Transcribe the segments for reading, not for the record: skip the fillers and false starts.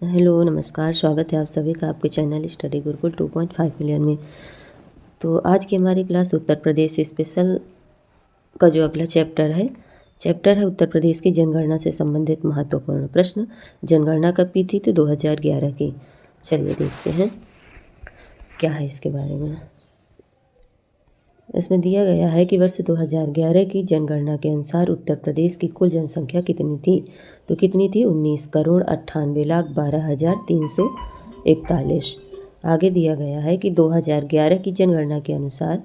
Hello नमस्कार, स्वागत है आप सभी का आपके चैनल स्टडी गुरुकुल 2.5 मिलियन में। तो आज की हमारी क्लास उत्तर प्रदेश स्पेशल का जो अगला चैप्टर है उत्तर प्रदेश की जनगणना से संबंधित महत्वपूर्ण प्रश्न। जनगणना कब की थी? तो 2011 की। चलिए देखते हैं क्या है इसके बारे में। इसमें दिया गया है कि वर्ष 2011 की जनगणना के अनुसार उत्तर प्रदेश की कुल जनसंख्या कितनी थी? तो कितनी थी? 19,98,12,341। आगे दिया गया है कि 2011 की जनगणना के अनुसार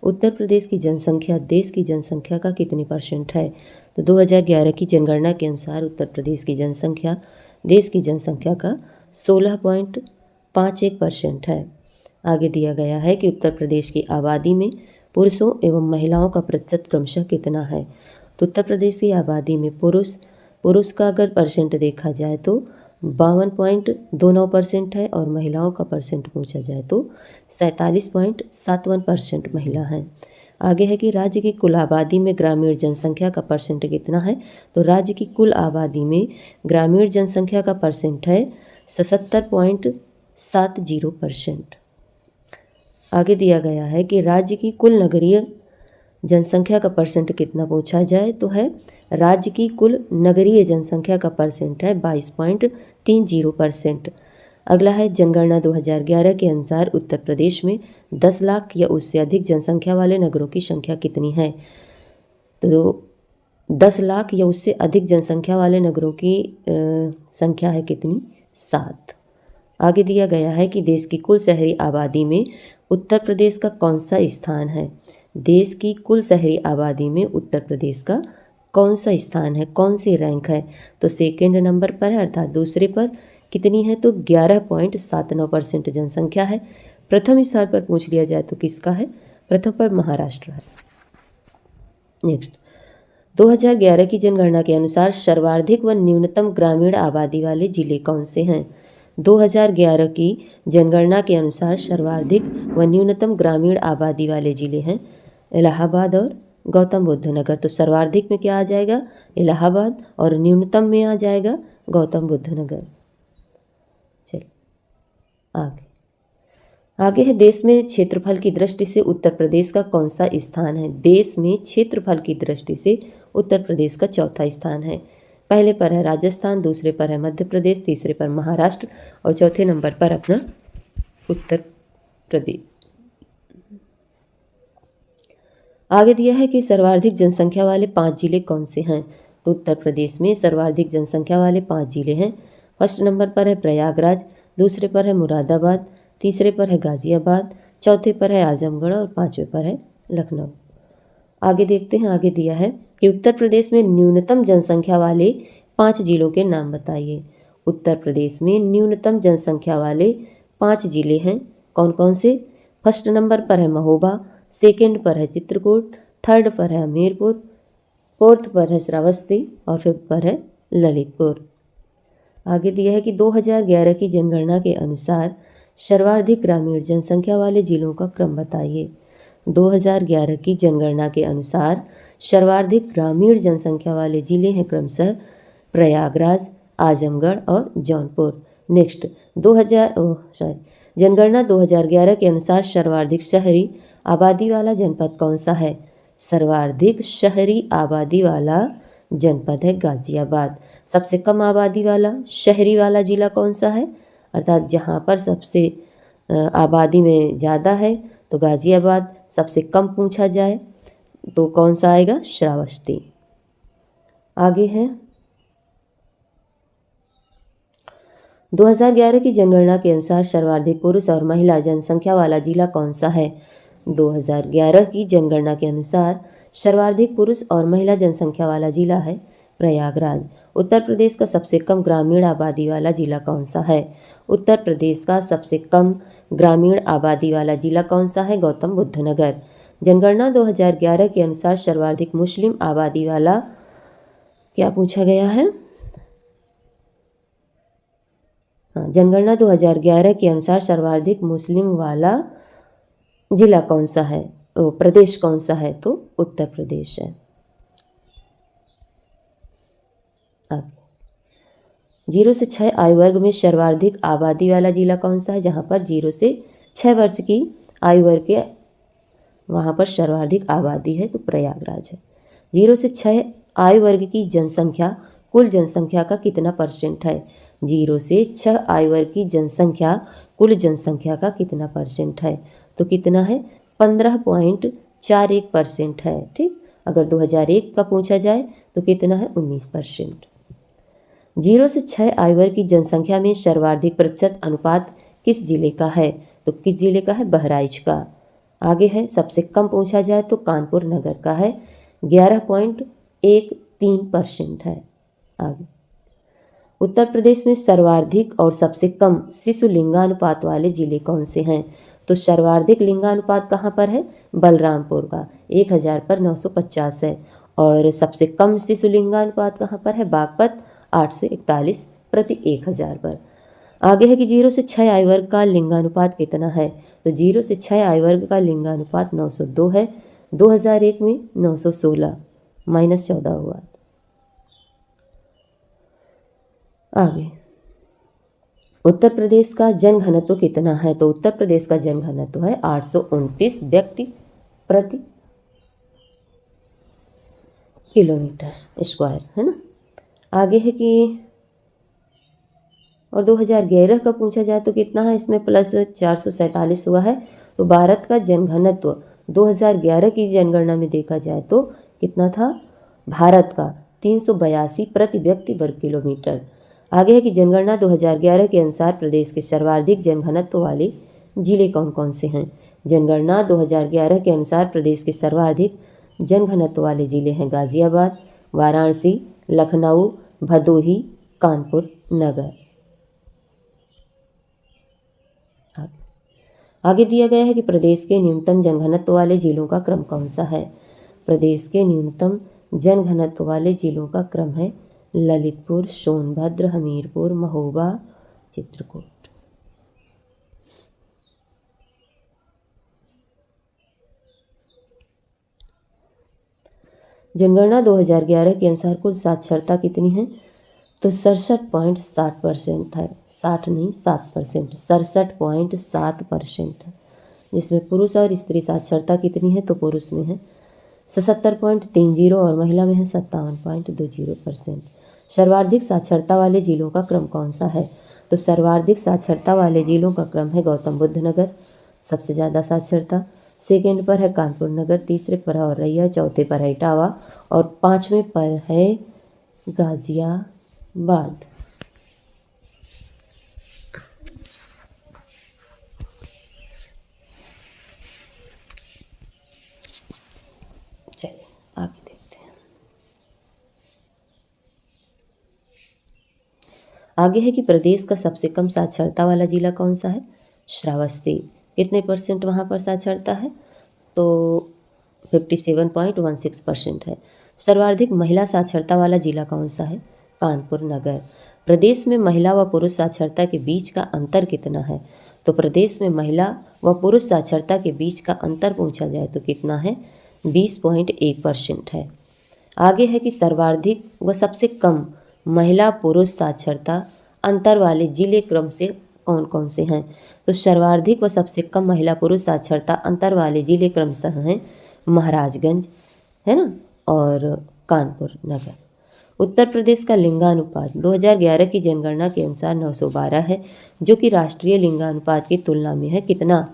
उत्तर प्रदेश की जनसंख्या देश की जनसंख्या का कितनी % है? तो 2011 की जनगणना के अनुसार उत्तर प्रदेश की जनसंख्या देश की जनसंख्या का 16.51% है। आगे दिया गया है कि उत्तर प्रदेश की आबादी में पुरुषों एवं महिलाओं का प्रतिशत क्रमशः कितना है? तो उत्तर प्रदेश की आबादी में पुरुष का अगर % देखा जाए तो 52.29% है और महिलाओं का % पूछा जाए तो 47.71% महिला हैं। आगे है कि राज्य की कुल आबादी में ग्रामीण जनसंख्या का % कितना है? तो राज्य की कुल आबादी में ग्रामीण जनसंख्या का % है 77.70%। आगे दिया गया है कि राज्य की कुल नगरीय जनसंख्या का % कितना पूछा जाए तो है राज्य की कुल नगरीय जनसंख्या का % है 22.30%। अगला है जनगणना 2011 के अनुसार उत्तर प्रदेश में 10 लाख या उससे अधिक जनसंख्या वाले नगरों की संख्या कितनी है? तो 10 लाख या उससे अधिक जनसंख्या वाले नगरों की संख्या है कितनी? 7। आगे दिया गया है कि देश की कुल शहरी आबादी में उत्तर प्रदेश का कौन सा स्थान है? देश की कुल शहरी आबादी में उत्तर प्रदेश का कौन सा स्थान है, कौन सी रैंक है? तो सेकेंड नंबर पर है, अर्थात दूसरे पर कितनी है? तो 11.79% जनसंख्या है। प्रथम स्थान पर पूछ लिया जाए तो किसका है? प्रथम पर महाराष्ट्र है। नेक्स्ट, 2011 की जनगणना के अनुसार सर्वाधिक व न्यूनतम ग्रामीण आबादी वाले जिले कौन से हैं? 2011 की जनगणना के अनुसार सर्वाधिक व न्यूनतम ग्रामीण आबादी वाले जिले हैं इलाहाबाद और गौतम बुद्ध नगर। तो सर्वाधिक में क्या आ जाएगा? इलाहाबाद, और न्यूनतम में आ जाएगा गौतम बुद्ध नगर। चलिए आगे है देश में क्षेत्रफल की दृष्टि से उत्तर प्रदेश का कौन सा स्थान है? देश में क्षेत्रफल की दृष्टि से उत्तर प्रदेश का चौथा स्थान है। पहले पर है राजस्थान, दूसरे पर है मध्य प्रदेश, तीसरे पर महाराष्ट्र और चौथे नंबर पर अपना उत्तर प्रदेश। आगे दिया है कि सर्वाधिक जनसंख्या वाले 5 जिले कौन से हैं? तो उत्तर प्रदेश में सर्वाधिक जनसंख्या वाले 5 जिले हैं। फर्स्ट नंबर पर है प्रयागराज, दूसरे पर है मुरादाबाद, तीसरे पर है गाजियाबाद, चौथे पर है आजमगढ़ और पाँचवें पर है लखनऊ। आगे देखते हैं, आगे दिया है कि उत्तर प्रदेश में न्यूनतम जनसंख्या वाले 5 जिलों के नाम बताइए। उत्तर प्रदेश में न्यूनतम जनसंख्या वाले 5 जिले हैं, कौन कौन से? फर्स्ट नंबर पर है महोबा, सेकंड पर है चित्रकूट, थर्ड पर है हमीरपुर, फोर्थ पर है श्रावस्ती और फिफ्थ पर है ललितपुर। आगे दिया है कि 2011 की जनगणना के अनुसार सर्वाधिक ग्रामीण जनसंख्या वाले जिलों का क्रम बताइए। 2011 की जनगणना के अनुसार सर्वाधिक ग्रामीण जनसंख्या वाले जिले हैं क्रमशः प्रयागराज, आजमगढ़ और जौनपुर। नेक्स्ट, जनगणना 2011 के अनुसार सर्वाधिक शहरी आबादी वाला जनपद कौन सा है? सर्वाधिक शहरी आबादी वाला जनपद है गाजियाबाद। सबसे कम आबादी वाला शहरी वाला जिला कौन सा है? अर्थात जहाँ पर सबसे आबादी में ज़्यादा है तो गाजियाबाद। सबसे कम पूछा जाए तो कौन सा आएगा? श्रावस्ती। आगे है 2011 की जनगणना के अनुसार सर्वाधिक पुरुष और महिला जनसंख्या वाला जिला कौन सा है? 2011 की जनगणना के अनुसार सर्वाधिक पुरुष और महिला जनसंख्या वाला जिला है प्रयागराज। उत्तर प्रदेश का सबसे कम ग्रामीण आबादी वाला जिला कौन सा है? उत्तर प्रदेश का सबसे कम ग्रामीण आबादी वाला जिला कौन सा है? गौतम बुद्ध नगर। जनगणना 2011 के अनुसार सर्वाधिक मुस्लिम आबादी वाला क्या पूछा गया है? जनगणना 2011 के अनुसार सर्वाधिक मुस्लिम वाला जिला कौन सा है? प्रदेश कौन सा है? तो उत्तर प्रदेश है। आगे 0 से 6 आयु वर्ग में सर्वाधिक आबादी वाला जिला कौन सा है? जहाँ पर 0 से 6 वर्ष की आयु वर्ग के वहाँ पर सर्वाधिक आबादी है तो प्रयागराज है। 0 से 6 आयु वर्ग की जनसंख्या कुल जनसंख्या का कितना परसेंट है? 0 से 6 आयु वर्ग की जनसंख्या कुल जनसंख्या का कितना परसेंट है? तो कितना है? 15.41% है। ठीक, अगर 2001 का पूछा जाए तो कितना है? 19%। 0 से 6 आयु वर्ग की जनसंख्या में सर्वाधिक प्रतिशत अनुपात किस जिले का है? तो किस जिले का है? बहराइच का। आगे है, सबसे कम पूछा जाए तो कानपुर नगर का है, 11.13% है। आगे, उत्तर प्रदेश में सर्वाधिक और सबसे कम शिशु लिंगानुपात वाले जिले कौन से हैं? तो सर्वाधिक लिंगानुपात कहाँ पर है? बलरामपुर का, 1000 पर 950 है। और सबसे कम शिशु लिंगानुपात कहाँ पर है? बागपत, 841 प्रति 1000 पर। आगे है कि 0 से 6 आयु वर्ग का लिंगानुपात कितना है? तो 0 से 6 आयु वर्ग का लिंगानुपात 902 है। 2001 में 916 -14 हुआ। आगे, उत्तर प्रदेश का जनघनत्व कितना है? तो उत्तर प्रदेश का जनघनत्व है 829 व्यक्ति प्रति किलोमीटर स्क्वायर, है ना। आगे है कि और 2011 का पूछा जाए तो कितना है? इसमें प्लस 447 हुआ है। तो भारत का जनघनत्व 2011 की जनगणना में देखा जाए तो कितना था? भारत का 382 प्रति व्यक्ति वर्ग किलोमीटर। आगे है कि जनगणना 2011 के अनुसार प्रदेश के सर्वाधिक जनघनत्व वाले जिले कौन कौन से हैं? जनगणना 2011 के अनुसार प्रदेश के सर्वाधिक जनघनत्व वाले जिले हैं गाजियाबाद, वाराणसी, लखनऊ, भदोही, कानपुर नगर। आगे दिया गया है कि प्रदेश के न्यूनतम जनघनत्व वाले जिलों का क्रम कौन सा है? प्रदेश के न्यूनतम जनघनत्व वाले जिलों का क्रम है ललितपुर, सोनभद्र, हमीरपुर, महोबा, चित्रकूट। जनगणना 2011 के अनुसार कुल साक्षरता कितनी है? तो 67.60% है। 60 नहीं 7%, 67.7% है। जिसमें पुरुष और स्त्री साक्षरता कितनी है? तो पुरुष में है 77.30 और महिला में है 57.20%। सर्वाधिक साक्षरता वाले जिलों का क्रम कौन सा है? तो सर्वाधिक साक्षरता वाले जिलों का क्रम है गौतम बुद्ध नगर, सबसे ज़्यादा साक्षरता। सेकेंड पर है कानपुर नगर, तीसरे पर है औरैया, चौथे पर है इटावा और पाँचवें पर है गाजियाबाद। चलिए आगे देखते हैं। आगे है कि प्रदेश का सबसे कम साक्षरता वाला जिला कौन सा है? श्रावस्ती। कितने परसेंट वहाँ पर साक्षरता है? तो 57.16% है। सर्वाधिक महिला साक्षरता वाला जिला कौन सा है? कानपुर नगर। प्रदेश में महिला व पुरुष साक्षरता के बीच का अंतर कितना है? तो प्रदेश में महिला व पुरुष साक्षरता के बीच का अंतर पूछा जाए तो कितना है? 20.1% है। आगे है कि सर्वाधिक व सबसे कम महिला पुरुष साक्षरता अंतर वाले जिले क्रम से कौन कौन से हैं? तो सर्वाधिक व सबसे कम महिला पुरुष साक्षरता अंतर वाले जिले क्रमशः हैं महाराजगंज, है ना, और कानपुर नगर। उत्तर प्रदेश का लिंगानुपात 2011 की जनगणना के अनुसार 912 है, जो कि राष्ट्रीय लिंगानुपात की तुलना में है कितना?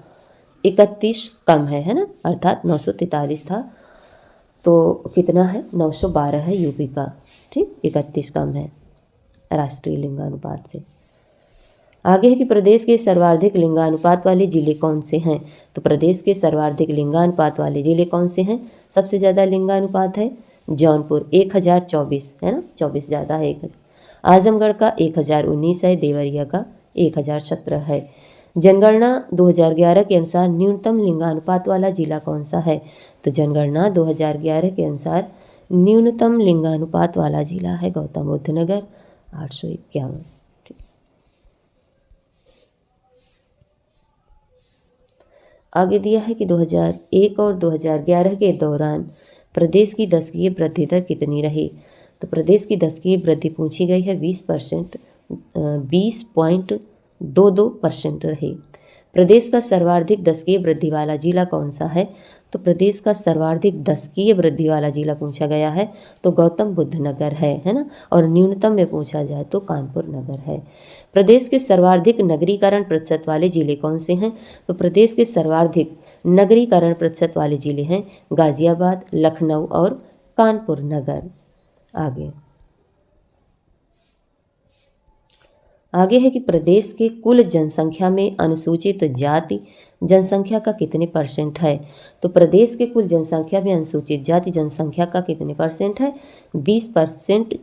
31 कम है ना, अर्थात 943 था तो कितना है? 912 है यूपी का। ठीक, 31 कम है राष्ट्रीय लिंगानुपात से। आगे है कि प्रदेश के सर्वाधिक लिंगानुपात वाले जिले कौन से हैं? तो प्रदेश के सर्वाधिक लिंगानुपात वाले जिले कौन से हैं? सबसे ज़्यादा लिंगानुपात है जौनपुर 1024, है ना, 24 ज़्यादा है 1000। आजमगढ़ का 1019 है, देवरिया का 1017 है। जनगणना 2011 के अनुसार न्यूनतम लिंगानुपात वाला जिला कौन सा है? तो जनगणना 2011 के अनुसार न्यूनतम लिंगानुपात वाला जिला है गौतम बुद्ध नगर, 851। आगे दिया है कि 2001 और 2011 के दौरान प्रदेश की दशकीय वृद्धि दर कितनी रही? तो प्रदेश की दशकीय वृद्धि पूछी गई है 20% 20.22% रहे। प्रदेश का सर्वाधिक दशकीय वृद्धि वाला जिला कौन सा है? तो प्रदेश का सर्वाधिक दशकीय वृद्धि वाला जिला पूछा गया है तो गौतम बुद्ध नगर है ना। और न्यूनतम में पूछा जाए तो कानपुर नगर है। प्रदेश के सर्वाधिक नगरीकरण प्रतिशत वाले जिले कौन से हैं? तो प्रदेश के सर्वाधिक नगरीकरण प्रतिशत वाले जिले हैं गाजियाबाद, लखनऊ और कानपुर नगर। आगे है कि प्रदेश के कुल जनसंख्या में अनुसूचित जाति जनसंख्या का कितने परसेंट है? तो प्रदेश के कुल जनसंख्या में अनुसूचित जाति जनसंख्या का कितने परसेंट है? 20%।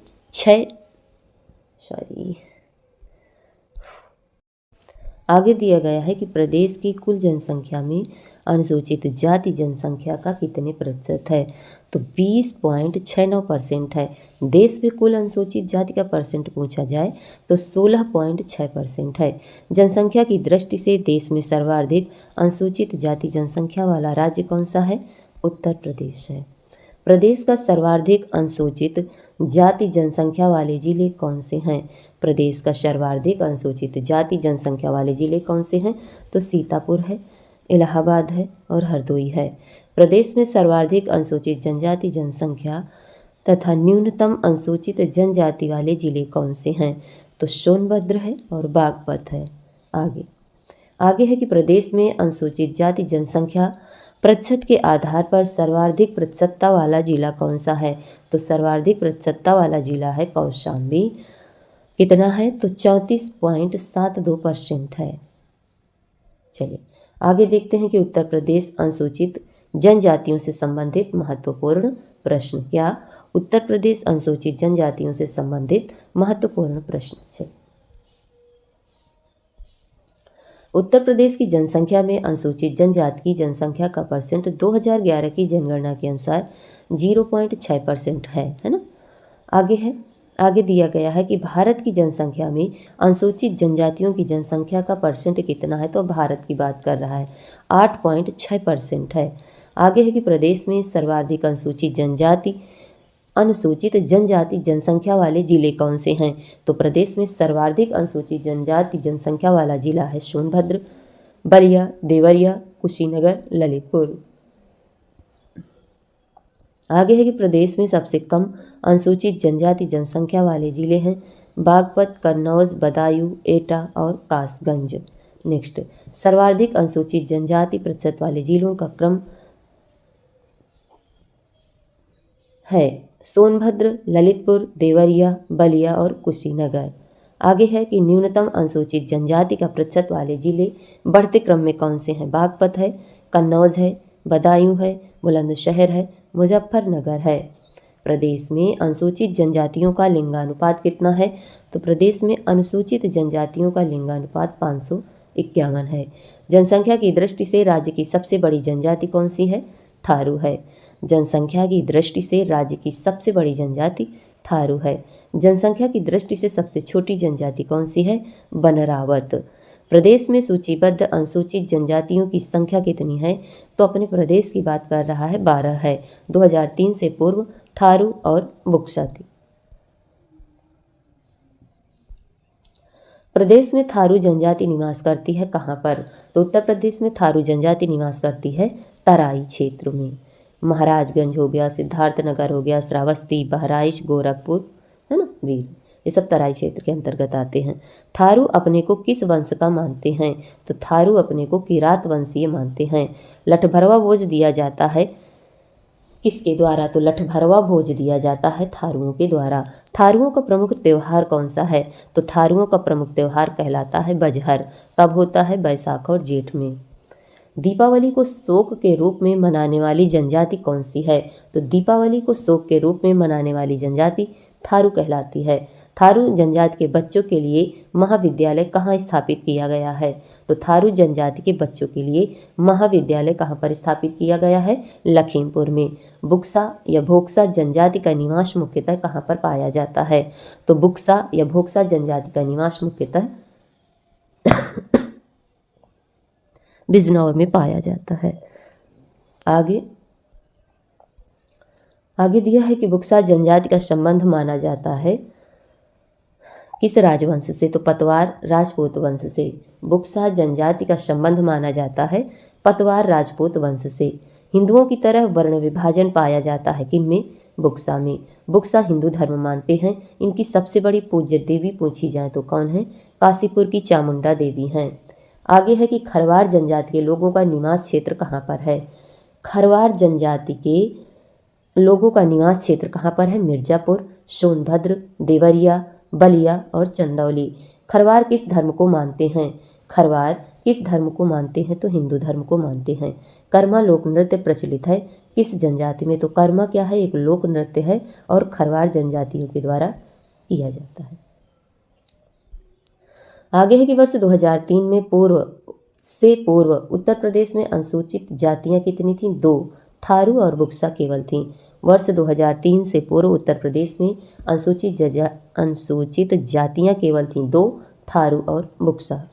आगे दिया गया है कि प्रदेश की कुल जनसंख्या में अनुसूचित जाति जनसंख्या का कितने प्रतिशत है? तो 20.69% है। देश में कुल अनुसूचित जाति का परसेंट पूछा जाए तो 16.6% है। जनसंख्या की दृष्टि से देश में सर्वाधिक अनुसूचित जाति जनसंख्या वाला राज्य कौन सा है? उत्तर प्रदेश है। प्रदेश का सर्वाधिक अनुसूचित जाति जनसंख्या वाले जिले कौन से हैं? प्रदेश का सर्वाधिक अनुसूचित जाति जनसंख्या वाले जिले कौन से हैं? तो सीतापुर है, इलाहाबाद है और हरदोई है। प्रदेश में सर्वाधिक अनुसूचित जनजाति जनसंख्या तथा न्यूनतम अनुसूचित जनजाति वाले जिले कौन से हैं? तो सोनभद्र है और बागपत है। आगे है कि प्रदेश में अनुसूचित जाति जनसंख्या प्रतिशत के आधार पर सर्वाधिक प्रतिशतता वाला जिला कौन सा है? तो सर्वाधिक प्रतिशतता वाला जिला है कौशाम्बी। कितना है? तो 34.72% है। चलिए आगे देखते हैं कि उत्तर प्रदेश अनुसूचित जनजातियों से संबंधित महत्वपूर्ण प्रश्न। क्या? उत्तर प्रदेश अनुसूचित जनजातियों से संबंधित महत्वपूर्ण प्रश्न। चलिए उत्तर प्रदेश की जनसंख्या में अनुसूचित जनजाति की जनसंख्या का परसेंट 2011 की जनगणना के अनुसार 0.6% है ना। आगे दिया गया है कि भारत की जनसंख्या में अनुसूचित जनजातियों की जनसंख्या का परसेंट कितना है? तो भारत की बात कर रहा है, 8.6% है। आगे है कि प्रदेश में सर्वाधिक अनुसूचित जनजाति जनसंख्या वाले जिले कौन से हैं? तो प्रदेश में सर्वाधिक अनुसूचित जनजाति जनसंख्या वाला जिला है सोनभद्र, बलिया, देवरिया, कुशीनगर, ललितपुर। आगे है कि प्रदेश में सबसे कम अनुसूचित जनजाति जनसंख्या वाले जिले हैं बागपत, कन्नौज, बदायूं, एटा और कासगंज। नेक्स्ट, सर्वाधिक अनुसूचित जनजाति प्रतिशत वाले जिलों का क्रम है सोनभद्र, ललितपुर, देवरिया, बलिया और कुशीनगर। आगे है कि न्यूनतम अनुसूचित जनजाति का प्रतिशत वाले जिले बढ़ते क्रम में कौन से हैं? बागपत है, कन्नौज है, बदायूं है, बुलंदशहर है, मुजफ्फरनगर है। प्रदेश में अनुसूचित जनजातियों का लिंगानुपात कितना है? तो प्रदेश में अनुसूचित जनजातियों का लिंगानुपात 551 है। जनसंख्या की दृष्टि से राज्य की सबसे बड़ी जनजाति कौन सी है? थारू है। जनसंख्या की दृष्टि से राज्य की सबसे बड़ी जनजाति थारू है। जनसंख्या की दृष्टि से सबसे छोटी जनजाति कौन सी है? बनरावत। प्रदेश में सूचीबद्ध अनुसूचित जनजातियों की संख्या कितनी है? तो अपने प्रदेश की बात कर रहा है, 12 है। 2003 से पूर्व थारू और बुक्सा थी। प्रदेश में थारू जनजाति निवास करती है कहाँ पर? तो उत्तर प्रदेश में थारू जनजाति निवास करती है तराई क्षेत्र में। महाराजगंज हो गया, सिद्धार्थनगर हो गया, श्रावस्ती, बहराइच, गोरखपुर है ना, वीर, ये सब तराई क्षेत्र के अंतर्गत आते हैं। थारू अपने को किस वंश का मानते हैं? तो थारू अपने को किरात वंशीय मानते हैं। लठभरवा भोज दिया जाता है किसके द्वारा? तो लठभरवा भोज दिया जाता है थारुओं के द्वारा। थारुओं का प्रमुख त्यौहार कौन सा है? तो थारुओं का प्रमुख त्यौहार कहलाता है बजहर। कब होता है? बैसाख और जेठ में। दीपावली को शोक के रूप में मनाने वाली जनजाति कौन सी है? तो दीपावली को शोक के रूप में मनाने वाली जनजाति थारू कहलाती है। थारू जनजाति के बच्चों के लिए महाविद्यालय कहाँ स्थापित किया गया है? तो थारू जनजाति के बच्चों के लिए महाविद्यालय कहाँ पर स्थापित किया गया है? लखीमपुर में। बुक्सा या भोक्सा जनजाति का निवास मुख्यतः कहाँ पर पाया जाता है? तो बुक्सा या भोक्सा जनजाति का निवास मुख्यतः बिजनौर में पाया जाता है। आगे दिया है कि बुक्सा जनजाति का संबंध माना जाता है किस राजवंश से? तो पतवार राजपूत वंश से। बुक्सा जनजाति का संबंध माना जाता है पतवार राजपूत वंश से। हिंदुओं की तरह वर्ण विभाजन पाया जाता है किनमें? बुक्सा में। बुक्सा हिंदू धर्म मानते हैं। इनकी सबसे बड़ी पूज्य देवी पूछी जाए तो कौन है? काशीपुर की चामुंडा देवी हैं। आगे है कि खरवार जनजाति के लोगों का निवास क्षेत्र कहाँ पर है? खरवार जनजाति के लोगों का निवास क्षेत्र कहाँ पर है? मिर्जापुर, सोनभद्र, देवरिया, बलिया और चंदौली। खरवार किस धर्म को मानते हैं? खरवार किस धर्म को मानते हैं? तो हिंदू धर्म को मानते हैं। कर्मा लोक नृत्य प्रचलित है किस जनजाति में? तो कर्मा क्या है? एक लोक नृत्य है और खरवार जनजातियों के द्वारा किया जाता है। आगे है कि वर्ष 2003 में पूर्व उत्तर प्रदेश में अनुसूचित जातियां कितनी थीं? 2, थारू और बुक्सा केवल थीं। वर्ष 2003 से पूर्व उत्तर प्रदेश में अनुसूचित जातियां केवल थीं 2, थारू और बुक्सा।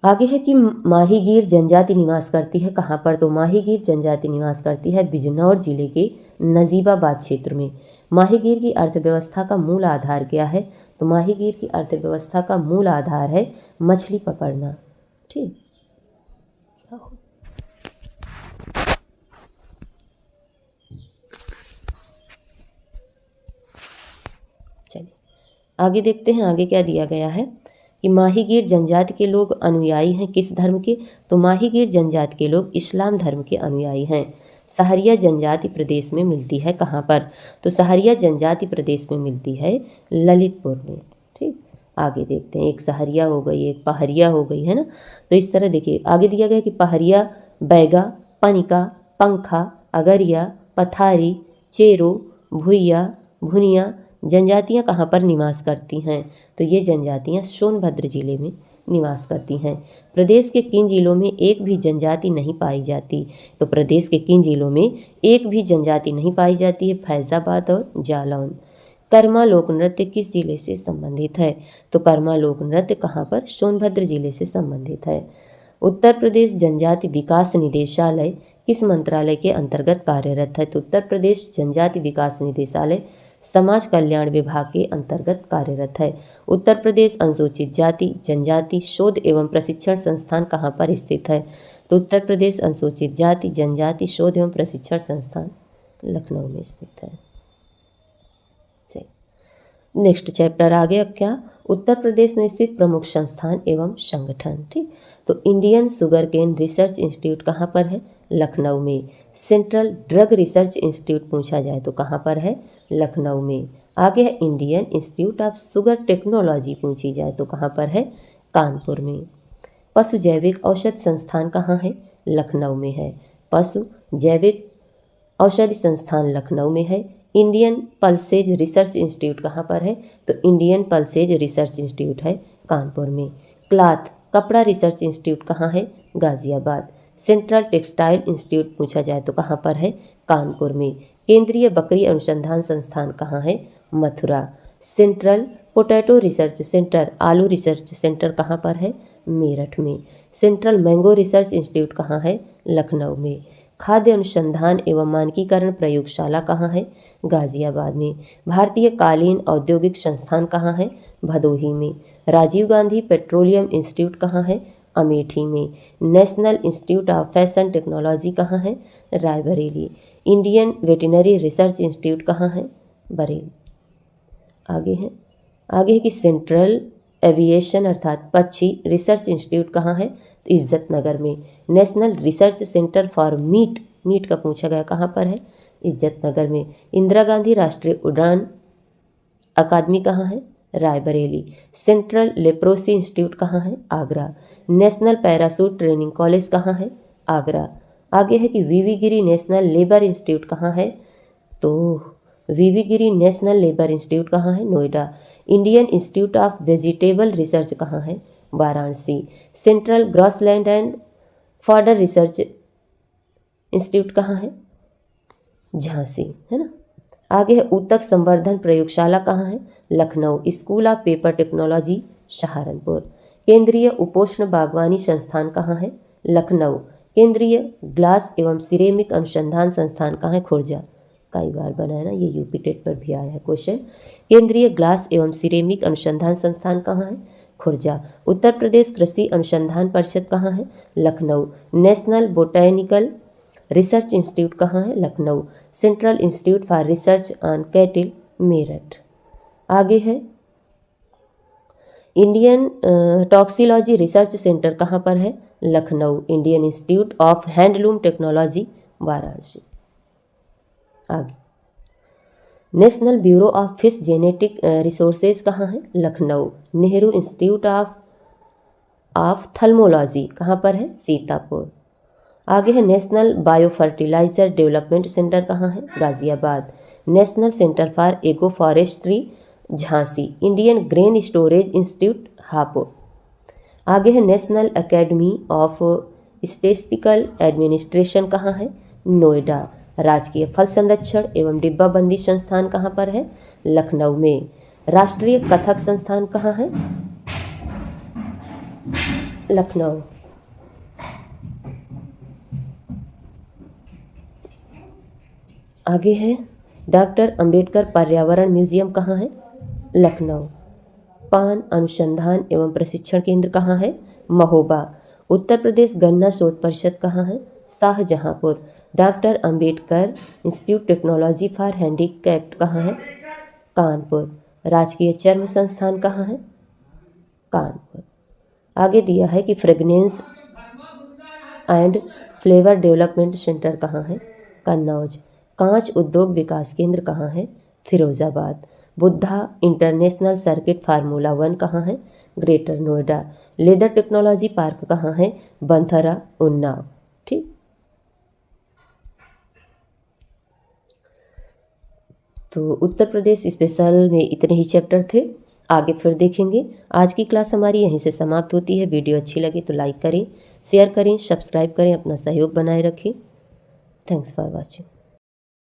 आगे है कि माहीगीर जनजाति निवास करती है कहाँ पर? तो माहीगीर जनजाति निवास करती है बिजनौर जिले के नजीबाबाद क्षेत्र में। माहीगीर की अर्थव्यवस्था का मूल आधार क्या है? तो माहीगीर की अर्थव्यवस्था का मूल आधार है मछली पकड़ना। ठीक, चलिए आगे देखते हैं आगे क्या दिया गया है कि माहीगीर जनजाति के लोग अनुयायी हैं किस धर्म के? तो माहीगीर जनजाति के लोग इस्लाम धर्म के अनुयायी हैं। सहरिया जनजाति प्रदेश में मिलती है कहाँ पर? तो सहरिया जनजाति प्रदेश में मिलती है ललितपुर में। ठीक, आगे देखते हैं। एक सहरिया हो गई, एक पहरिया हो गई, है ना। तो इस तरह देखिए आगे दिया गया कि पहरिया, बैगा, पनिका, पंखा, अगरिया, पथारी, चेरो, भुइया, भुनिया जनजातियां कहाँ पर निवास करती हैं? तो ये जनजातियां सोनभद्र जिले में निवास करती हैं। प्रदेश के किन जिलों में एक भी जनजाति नहीं पाई जाती? तो प्रदेश के किन जिलों में एक भी जनजाति नहीं पाई जाती है? फैजाबाद और जालौन। कर्मा लोक नृत्य किस जिले से संबंधित है? तो कर्मा लोक नृत्य कहाँ पर? सोनभद्र जिले से संबंधित है। उत्तर प्रदेश जनजाति विकास निदेशालय किस मंत्रालय के अंतर्गत कार्यरत है? तो उत्तर प्रदेश जनजाति विकास निदेशालय समाज कल्याण विभाग के अंतर्गत कार्यरत है। उत्तर प्रदेश अनुसूचित जाति जनजाति शोध एवं प्रशिक्षण संस्थान कहाँ पर स्थित है? तो उत्तर प्रदेश अनुसूचित जाति जनजाति शोध एवं प्रशिक्षण संस्थान लखनऊ में स्थित है। नेक्स्ट चैप्टर आ गया क्या? उत्तर प्रदेश में स्थित प्रमुख संस्थान एवं संगठन। ठीक, तो Indian sugar cane research institute कहाँ पर है? लखनऊ में। सेंट्रल ड्रग रिसर्च इंस्टीट्यूट पूछा जाए तो कहाँ पर है? लखनऊ में। आगे है Indian institute of sugar technology पूछी जाए तो कहाँ पर है? कानपुर में। पशु जैविक औषध संस्थान कहाँ है? लखनऊ में है। पशु जैविक औषधि संस्थान लखनऊ में है। इंडियन पल्सेज रिसर्च इंस्टीट्यूट कहाँ पर है? तो इंडियन पल्सेज रिसर्च इंस्टीट्यूट है कानपुर में। क्लॉथ कपड़ा रिसर्च इंस्टीट्यूट कहाँ है? गाजियाबाद। सेंट्रल टेक्सटाइल इंस्टीट्यूट पूछा जाए तो कहाँ पर है? कानपुर में। केंद्रीय बकरी अनुसंधान संस्थान कहाँ है? Mathura. Central potato research centre आलू रिसर्च सेंटर कहाँ पर है? मेरठ में। सेंट्रल मैंगो रिसर्च इंस्टीट्यूट कहाँ है? लखनऊ में। खाद्य अनुसंधान एवं मानकीकरण प्रयोगशाला कहाँ है? गाजियाबाद में। भारतीय कालीन औद्योगिक संस्थान कहाँ है? भदोही में। राजीव गांधी पेट्रोलियम इंस्टीट्यूट कहाँ है? अमेठी में। National institute of fashion technology कहाँ है? Raebareli. Indian veterinary research institute कहाँ है? बरेली। आगे है कि सेंट्रल एविएशन अर्थात पक्षी रिसर्च इंस्टीट्यूट कहाँ है? तो इज्जत नगर में। National research centre for meet का पूछा गया कहाँ पर है? इज्जत नगर में। इंदिरा गांधी राष्ट्रीय उड़ान अकादमी कहाँ है? रायबरेली। सेंट्रल लेप्रोसी इंस्टीट्यूट कहाँ है? Agra. National parachute training college कहाँ है? आगरा। आगे है कि वीवी गिरी नेशनल लेबर इंस्टीट्यूट कहाँ है? तो वीवी गिरी नेशनल लेबर इंस्टीट्यूट कहाँ है? Noida. Indian institute of vegetable research कहाँ है? Varanasi. Central grassland and fodder research institute कहाँ है? झांसी, है ना। आगे है ऊतक संवर्धन प्रयोगशाला कहाँ है? Lucknow. School of paper technology Saharanpur. केंद्रीय उपोष्ण बागवानी संस्थान कहाँ है? लखनऊ। केंद्रीय ग्लास एवं सिरेमिक अनुसंधान संस्थान कहाँ है? खुर्जा। कई बार बना है ना, ये यूपी टेट पर भी आया है क्वेश्चन। केंद्रीय ग्लास एवं सिरेमिक अनुसंधान संस्थान कहाँ है? खुर्जा। उत्तर प्रदेश कृषि अनुसंधान परिषद कहाँ है? Lucknow. National botanical research institute कहाँ है? Lucknow. Central institute for research on cattle, Meerut. आगे है इंडियन टॉक्सिलॉजी रिसर्च सेंटर कहाँ पर है? Lucknow. Indian institute of handloom technology, Varanasi. आगे national bureau of fish genetic resources कहाँ है? Lucknow. Nehru institute of ophthalmology कहाँ पर है? सीतापुर। आगे है national bio fertiliser development centre कहाँ है? Ghaziabad. National centre for agro forestry, Jhansi. Indian grain storage institute, Hapur. आगे है national academy of statistical administration कहाँ है? नोएडा। राजकीय फल संरक्षण एवं डिब्बाबंदी संस्थान कहाँ पर है? लखनऊ में। राष्ट्रीय कथक संस्थान कहाँ है? लखनऊ। आगे है डॉक्टर अंबेडकर पर्यावरण म्यूजियम कहाँ है? लखनऊ। पान अनुसंधान एवं प्रशिक्षण केंद्र कहाँ है? महोबा। उत्तर प्रदेश गन्ना शोध परिषद कहाँ है? Shahjahanpur. Doctor Ambedkar institute technology for handicapped कहाँ है? कानपुर। राजकीय चर्म संस्थान कहाँ है? कानपुर। आगे दिया है कि fragrance and flavour development centre कहाँ है? कन्नौज। कांच उद्योग विकास केंद्र कहाँ है? Firozabad. Buddha international circuit formula 1 कहाँ है? Greater Noida. Leather technology park कहाँ है? बंथरा, उन्नाव। ठीक। तो उत्तर प्रदेश स्पेशल में इतने ही चैप्टर थे, आगे फिर देखेंगे। आज की क्लास हमारी यहीं से समाप्त होती है। वीडियो अच्छी लगे तो लाइक करें, शेयर करें, सब्सक्राइब करें, अपना सहयोग बनाए रखें। Thanks for watching.